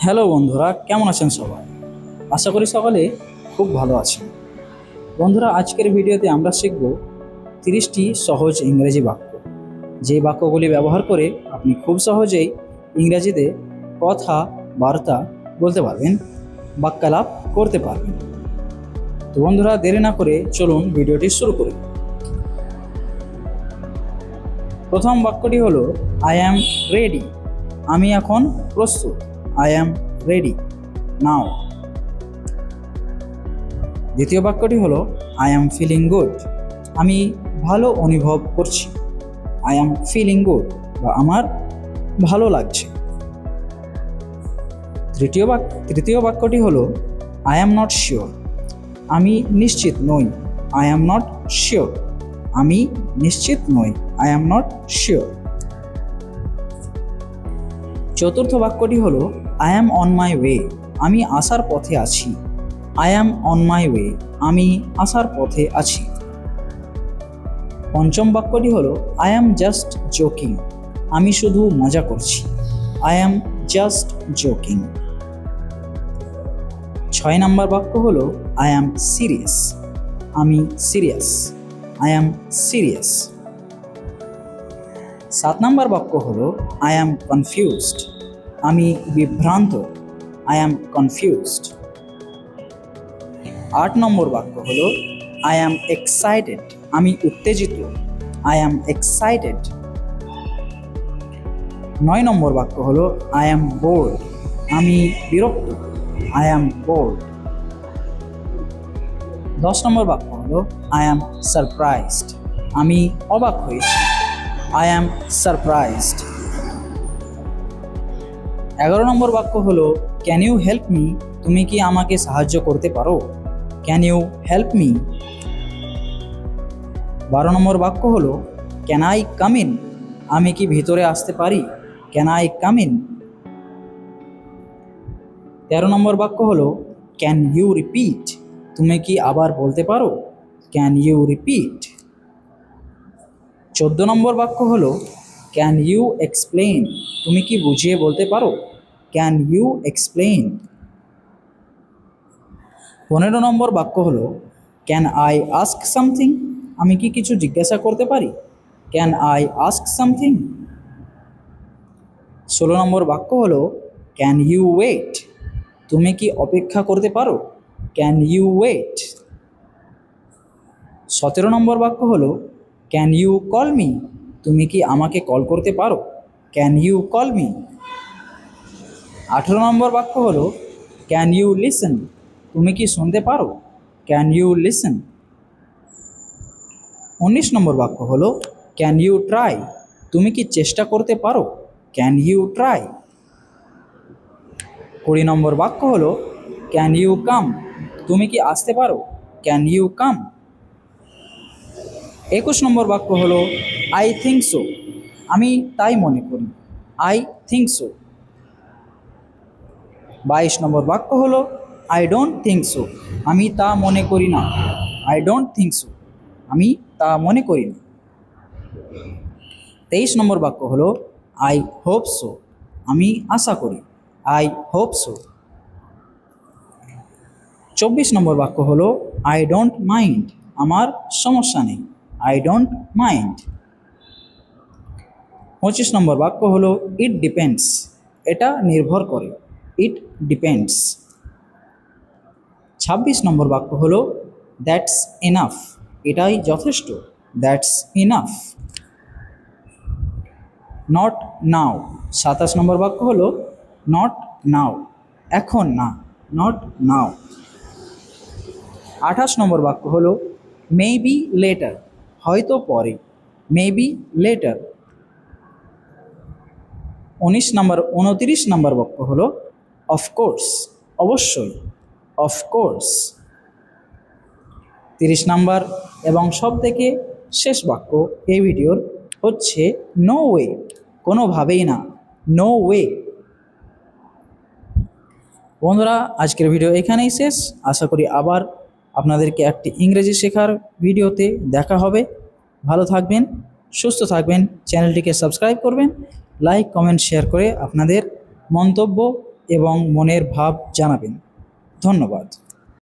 Hello বন্ধুরা, কেমন আছেন সবাই? আশা করি সকলে খুব ভালো আছেন। বন্ধুরা, আজকের ভিডিওতে আমরা শিখব 30টি সহজ ইংরেজি বাক্য, যে বাক্যগুলি ব্যবহার করে আপনি খুব সহজেই ইংরেজিতে কথাবার্তা বলতে পারবেন, বাক্যালাপ করতে পারবেন। তো বন্ধুরা, দেরি না করে চলুন ভিডিওটি শুরু করি। প্রথম বাক্যটি হলো আই অ্যাম রেডি। আমি এখন প্রস্তুত। আই অ্যাম রেডি নাও। দ্বিতীয় বাক্যটি হলো আই অ্যাম ফিলিং গুড। আমি ভালো অনুভব করছি। আই অ্যাম ফিলিং গুড বা আমার ভালো লাগছে। তৃতীয় বাক্যটি হলো আই অ্যাম নট শিওর। আমি নিশ্চিত নই। I am not sure. আমি নিশ্চিত নই। I am not sure. চতুর্থ বাক্যটি হলো I am on my way. আমি আসার পথে আছি। I am on my way. আমি আসার পথে আছি। পঞ্চম বাক্যটি হলো আই অ্যাম জাস্ট জোকিং। আমি শুধু মজা করছি। I am just joking. 6 নম্বর বাক্য হলো আই অ্যাম সিরিয়াস। আমি সিরিয়াস। I am serious. 7 নম্বর বাক্য হলো আই অ্যাম কনফিউজড। আমি বিভ্রান্ত। I am confused. 8 নম্বর বাক্য হলো আই অ্যাম এক্সাইটেড। আমি উত্তেজিত। I am excited. 9 নম্বর বাক্য হলো আই অ্যাম বোর্ড। আমি বিরক্ত। I am board. 10 নম্বর বাক্য হলো আই অ্যাম সারপ্রাইজড। আমি অবাক হয়েছি। I am surprised. 11 নম্বর বাক্য হলো ক্যান ইউ হেল্প মি। তুমি কি আমাকে সাহায্য করতে পারো? Can you help me. 12 নম্বর বাক্য হলো ক্যান আই কাম ইন। আমি কি ভিতরে আসতে পারি? Can I come in. 13 নম্বর বাক্য হলো ক্যান ইউ রিপিট। তুমি কি আবার বলতে পারো? Can you repeat. 14 নম্বর বাক্য হলো ক্যান ইউ এক্সপ্লেইন। তুমি কি বুঝিয়ে বলতে পারো? Can you explain. 15 নম্বর বাক্য হলো ক্যান আই আস্ক সামথিং। আমি কি কিছু জিজ্ঞাসা করতে পারি? Can I ask something. 16 নম্বর বাক্য হলো ক্যান ইউ ওয়েট। তুমি কি অপেক্ষা করতে পারো? Can you wait. 17 নম্বর বাক্য হলো ক্যান ইউ কল মি। তুমি কি আমাকে কল করতে পারো? Can you call me. 18 নম্বর বাক্য হলো ক্যান ইউ লিসেন। তুমি কি শুনতে পারো? Can you listen. 19 নম্বর বাক্য হলো ক্যান ইউ ট্রাই। তুমি কি চেষ্টা করতে পারো? Can you try. 20 নম্বর বাক্য হলো ক্যান ইউ কাম। তুমি কি আসতে পারো? Can you come. 21 নম্বর বাক্য হলো আই থিঙ্ক সো। আমি তাই মনে করি। I think so. 22 নম্বর বাক্য হলো আই ডোন্ট থিঙ্ক সো। আমি তা মনে করি না। I don't think so. আমি তা মনে করি না। 23 নম্বর বাক্য হলো আই হোপ সো। আমি আশা করি। I hope so. 24 নম্বর বাক্য হলো আই ডোন্ট মাইন্ড। আমার সমস্যা নেই। I don't mind. 25 নম্বর বাক্য হলো ইট ডিপেন্ডস। এটা নির্ভর করে। It depends. 26 নম্বর বাক্য হলো দ্যাটস ইনাফ। এটাই যথেষ্ট। That's enough. Not now. 27 নম্বর বাক্য হলো নট নাও। এখন না। Not now. 28 নম্বর বাক্য হলো মেবি লেটার। হয়তো পরে। Maybe letter. 29 নম্বর বাক্য হলো অফকোর্স। অবশ্যই। অফকোর্স। 30 নম্বর এবং সবথেকে শেষ বাক্য এই ভিডিওর হচ্ছে নো ওয়ে। কোনোভাবেই না। No way. বন্ধুরা, আজকের ভিডিও এখানেই শেষ। আশা করি আবার আপনাদেরকে একটি ইংরেজি শেখার ভিডিওতে দেখা হবে। ভালো থাকবেন, সুস্থ থাকবেন। চ্যানেলটিকে সাবস্ক্রাইব করবেন। লাইক, কমেন্ট, শেয়ার করে আপনাদের মন্তব্য এবং মনের ভাব জানাবেন। ধন্যবাদ।